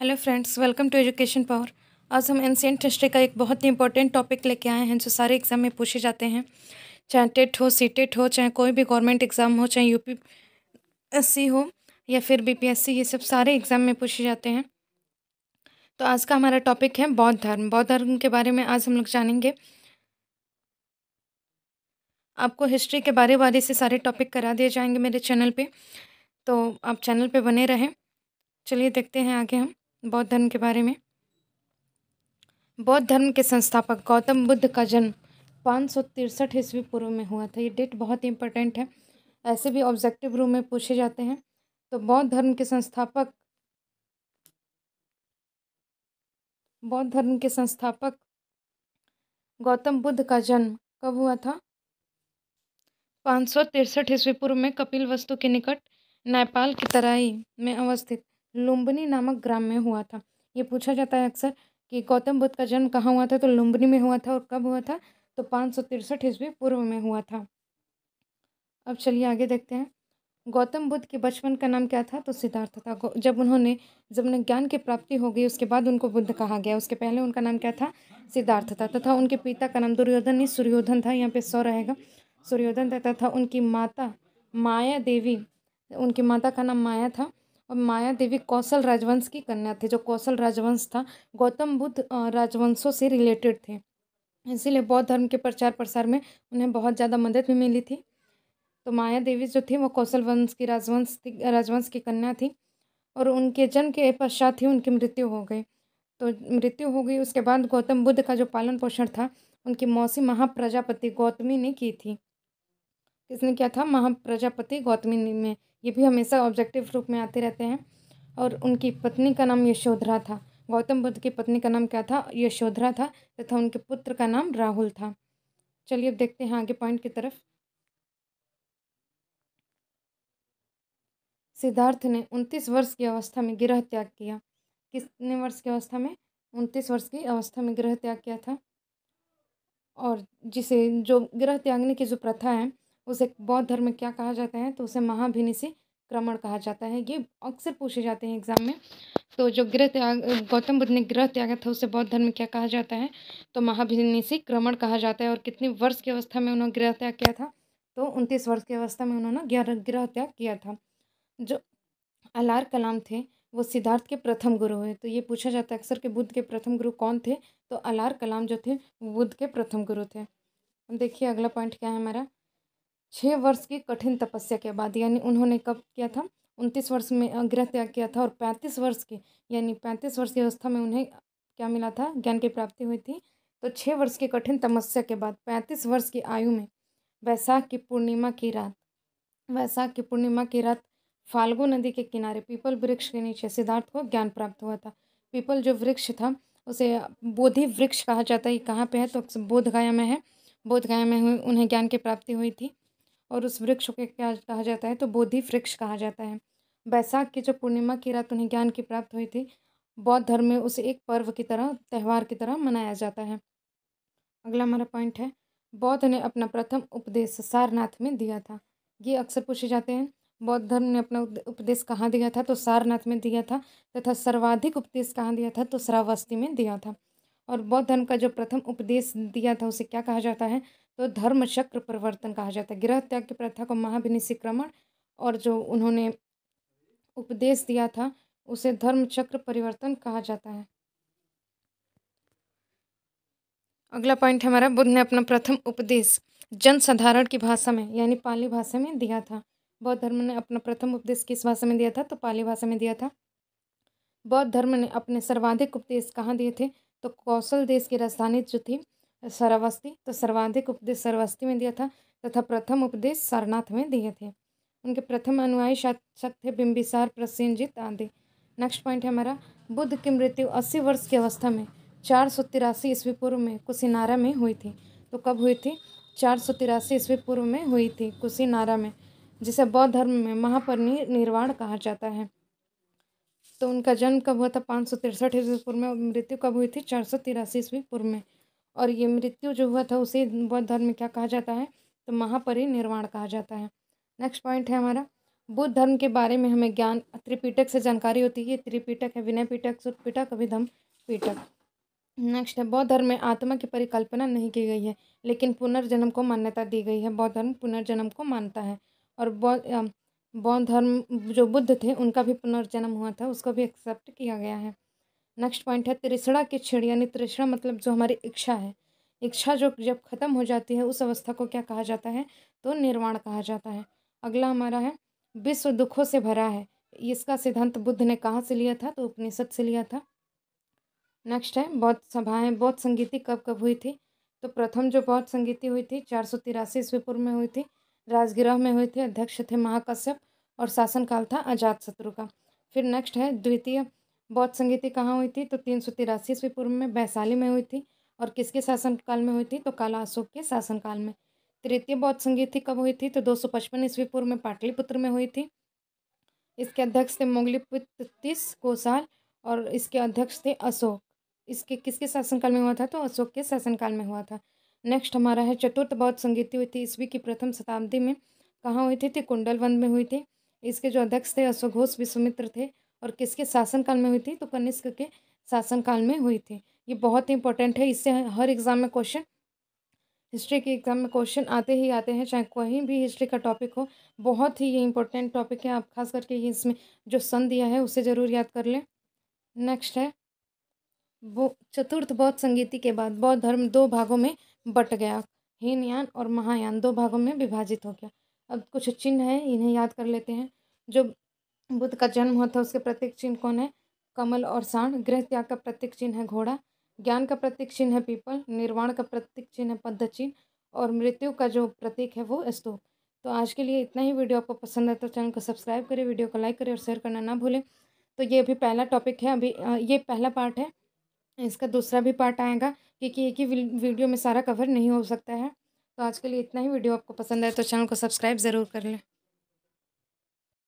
Hello friends, welcome to education power. आज हम ancient history का एक बहुत ही इंपॉर्टेंट टॉपिक लेके आए हैं जो सारे एग्जाम में पूछे जाते हैं। चाहे टेट हो, सीटेट हो, चाहे कोई भी गवर्नमेंट एग्ज़ाम हो, चाहे यूपीएससी हो या फिर बीपीएससी, ये सब सारे एग्जाम में पूछे जाते हैं। तो आज का हमारा टॉपिक है बौद्ध धर्म। बौद्ध धर्म के बारे में आज हम लोग जानेंगे। आपको हिस्ट्री के बारे बारे से सारे टॉपिक करा दिए जाएंगे मेरे चैनल पे, तो आप चैनल पे बने रहें। चलिए देखते हैं आगे हम बौद्ध धर्म के बारे में। बौद्ध धर्म के संस्थापक गौतम बुद्ध का जन्म 563 ईस्वी पूर्व में हुआ था। ये डेट बहुत ही इंपॉर्टेंट है, ऐसे भी ऑब्जेक्टिव रूम में पूछे जाते हैं। तो बौद्ध धर्म के संस्थापक गौतम बुद्ध का जन्म कब हुआ था? 563 ईस्वी पूर्व में कपिल वस्तु के निकट नेपाल की तराई में अवस्थित लुम्बिनी नामक ग्राम में हुआ था। ये पूछा जाता है अक्सर कि गौतम बुद्ध का जन्म कहाँ हुआ था, तो लुम्बिनी में हुआ था। और कब हुआ था? तो 563 ईस्वी पूर्व में हुआ था। अब चलिए आगे देखते हैं। गौतम बुद्ध के बचपन का नाम क्या था? तो सिद्धार्थ था। जब उन्हें ज्ञान की प्राप्ति हो गई उसके बाद उनको बुद्ध कहा गया। उसके पहले उनका नाम क्या था? सिद्धार्थ था। तथा उनके पिता का नाम दुर्योधन नहीं सुर्योधन था। यहाँ पे सौ रहेगा, सुर्योधन था। तथा उनकी माता माया देवी, उनकी माता का नाम माया था। और माया देवी कौशल राजवंश की कन्या थी। जो कौशल राजवंश था, गौतम बुद्ध राजवंशों से रिलेटेड थे, इसीलिए बौद्ध धर्म के प्रचार प्रसार में उन्हें बहुत ज़्यादा मदद भी मिली थी। तो माया देवी जो थी वो कौशल वंश की राजवंश की कन्या थी। और उनके जन्म के पश्चात ही उनकी मृत्यु हो गई। तो मृत्यु हो गई उसके बाद गौतम बुद्ध का जो पालन पोषण था उनकी मौसी महाप्रजापति गौतमी ने की थी। किसने किया था? महाप्रजापति गौतमी में। ये भी हमेशा ऑब्जेक्टिव रूप में आते रहते हैं। और उनकी पत्नी का नाम यशोधरा था। गौतम बुद्ध की पत्नी का नाम क्या था? यशोधरा था। तथा उनके पुत्र का नाम राहुल था। चलिए अब देखते हैं आगे पॉइंट की तरफ। सिद्धार्थ ने 29 वर्ष की अवस्था में गृह त्याग किया। कितने वर्ष की अवस्था में? 29 वर्ष की अवस्था में गृह त्याग किया था। और जिसे जो गृह त्यागने की जो प्रथा है उसे बौद्ध धर्म में क्या कहा जाता है? तो उसे महाभिनिषिक्रमण कहा जाता है। ये अक्सर पूछे जाते हैं एग्जाम में। तो जो गृह त्याग गौतम बुद्ध ने गृह त्यागा था उसे बौद्ध धर्म में क्या कहा जाता है? तो महाभिनिषिक्रमण कहा जाता है। और कितने वर्ष की अवस्था में उन्होंने गृह त्याग किया था? तो 29 वर्ष की अवस्था में उन्होंने गृह त्याग किया था। जो अलार कलाम थे वो सिद्धार्थ के प्रथम गुरु हुए। तो ये पूछा जाता है अक्सर कि बुद्ध के प्रथम गुरु कौन थे? तो अलार कलाम जो थे वो बुद्ध के प्रथम गुरु थे। देखिए अगला पॉइंट क्या है हमारा। 6 वर्ष की कठिन तपस्या के बाद, यानी उन्होंने कब किया था? 29 वर्ष में गृह त्याग किया था। और 35 वर्ष की, यानी 35 वर्ष की अवस्था में उन्हें क्या मिला था? ज्ञान की प्राप्ति हुई थी। तो 6 वर्ष की कठिन तपस्या के बाद 35 वर्ष की आयु में वैशाख की पूर्णिमा की रात फाल्गु नदी के किनारे पीपल वृक्ष के नीचे सिद्धार्थ को ज्ञान प्राप्त हुआ था। पीपल जो वृक्ष था उसे बोधि वृक्ष कहा जाता है। कहाँ पे है? तो बोध गया में है। बोध गया में उन्हें ज्ञान की प्राप्ति हुई थी। और उस वृक्ष को क्या कहा जाता है? तो बोधि वृक्ष कहा जाता है। बैसाख की जो पूर्णिमा की रात उन्हें ज्ञान की प्राप्त हुई थी। बौद्ध धर्म में उसे एक पर्व की तरह, त्यौहार की तरह मनाया जाता है। अगला हमारा पॉइंट है, बौद्ध ने अपना प्रथम उपदेश सारनाथ में दिया था। ये अक्सर पूछे जाते हैं। बौद्ध धर्म ने अपना उपदेश कहाँ दिया था? तो सारनाथ में दिया था। तथा सर्वाधिक उपदेश कहाँ दिया था? तो श्रावस्ती में दिया था। और बौद्ध धर्म का जो प्रथम उपदेश दिया था उसे क्या कहा जाता है? तो धर्म चक्र परिवर्तन कहा जाता है। गृह त्याग की प्रथा को महाभिनिषिक्रमण, और जो उन्होंने उपदेश दिया था उसे धर्म चक्र परिवर्तन कहा जाता है। अगला पॉइंट हमारा, बुद्ध ने अपना प्रथम उपदेश जनसाधारण की भाषा में, यानी पाली भाषा में दिया था। बौद्ध धर्म ने अपना प्रथम उपदेश किस भाषा में दिया था? तो पाली भाषा में दिया था। बौद्ध धर्म ने अपने सर्वाधिक उपदेश कहाँ दिए थे? तो कौशल देश की राजधानी जो थी श्रावस्ती, तो सर्वाधिक उपदेश श्रावस्ती में दिया था। तथा प्रथम उपदेश सारनाथ में दिए थे। उनके प्रथम अनुयायी शासक थे बिंबिसार, प्रसेनजित आदि। नेक्स्ट पॉइंट है हमारा, बुद्ध की मृत्यु 80 वर्ष की अवस्था में 483 ईस्वी पूर्व में कुशीनारा में हुई थी। तो कब हुई थी? 483 ईस्वी पूर्व में हुई थी कुशीनारा में, जिसे बौद्ध धर्म में महापरिनिर्वाण कहा जाता है। तो उनका जन्म कब हुआ था? 563 ईस्वी पूर्व में। और मृत्यु कब हुई थी? 483 ईस्वी पूर्व में। और ये मृत्यु जो हुआ था उसे बौद्ध धर्म में क्या कहा जाता है? तो महापरिनिर्वाण कहा जाता है। नेक्स्ट पॉइंट है हमारा, बुद्ध धर्म के बारे में हमें ज्ञान त्रिपिटक से जानकारी होती है। ये त्रिपिटक है, विनय पिटक, सुत्त पिटक, अभिधम्म पिटक। नेक्स्ट है, बौद्ध धर्म में आत्मा की परिकल्पना नहीं की गई है, लेकिन पुनर्जन्म को मान्यता दी गई है। बौद्ध धर्म पुनर्जन्म को मानता है। और बौद्ध धर्म जो बुद्ध थे उनका भी पुनर्जन्म हुआ था, उसको भी एक्सेप्ट किया गया है। नेक्स्ट पॉइंट है, तृष्णा की क्षीण, यानी तृष्णा मतलब जो हमारी इच्छा है, इच्छा जो जब खत्म हो जाती है उस अवस्था को क्या कहा जाता है, तो निर्वाण कहा जाता है। अगला हमारा है, विश्व दुखों से भरा है। इसका सिद्धांत बुद्ध ने कहाँ से लिया था, तो उपनिषद से लिया था। नेक्स्ट है, बौद्ध सभाएं, बौद्ध संगीति कब कब हुई थी, तो प्रथम जो बौद्ध संगीति हुई थी 483 ईस्वी पूर्व में हुई थी, राजगृह में हुई थी, अध्यक्ष थे महाकश्यप और शासनकाल था अजातशत्रु का। फिर नेक्स्ट है, द्वितीय बौद्ध संगीति कहाँ हुई थी, तो 383 ईस्वी पूर्व में वैशाली में हुई थी। और किसके शासनकाल में हुई थी, तो काला अशोक के शासनकाल में। तृतीय बौद्ध संगीति कब हुई थी, तो 255 ईस्वी पूर्व में पाटलिपुत्र में हुई थी। इसके अध्यक्ष थे मोंगलीपुत्र तीस कोसाल और इसके अध्यक्ष थे अशोक। इसके किसके शासनकाल में हुआ था, तो अशोक के शासनकाल में हुआ था। नेक्स्ट हमारा है, चतुर्थ बौद्ध संगीति हुई थी ईस्वी की प्रथम शताब्दी में। कहाँ हुई थी, कुंडलवंद में हुई थी। इसके जो अध्यक्ष थे अश्वघोष विश्वामित्र थे। और किसके शासनकाल में हुई थी, तो कनिष्क के शासनकाल में हुई थी। ये बहुत ही इंपॉर्टेंट है, इससे हर एग्जाम में क्वेश्चन, हिस्ट्री के एग्जाम में क्वेश्चन आते ही आते हैं, चाहे कोई भी हिस्ट्री का टॉपिक हो। बहुत ही ये इंपॉर्टेंट टॉपिक है, आप खास करके ये इसमें जो सन दिया है उसे ज़रूर याद कर लें। नेक्स्ट है, वो चतुर्थ बौद्ध संगीति के बाद बौद्ध धर्म दो भागों में बट गया, हीनयान और महायान, दो भागों में विभाजित हो गया। अब कुछ चिन्ह है, इन्हें याद कर लेते हैं। जो बुद्ध का जन्म हुआ था उसके प्रतीक चिन्ह कौन है, कमल और सांड। गृह त्याग का प्रतीक चिन्ह है घोड़ा। ज्ञान का प्रतीक चिन्ह है पीपल। निर्वाण का प्रतीक चिन्ह है पद्म चिन्ह। और मृत्यु का जो प्रतीक है वो स्तूप। तो आज के लिए इतना ही। वीडियो आपको पसंद है तो चैनल को सब्सक्राइब करें, वीडियो को लाइक करें और शेयर करना ना भूलें। तो ये अभी पहला टॉपिक है, अभी ये पहला पार्ट है, इसका दूसरा भी पार्ट आएगा, क्योंकि एक ही वीडियो में सारा कवर नहीं हो सकता है। तो आज के लिए इतना ही। वीडियो आपको पसंद है तो चैनल को सब्सक्राइब ज़रूर कर लें।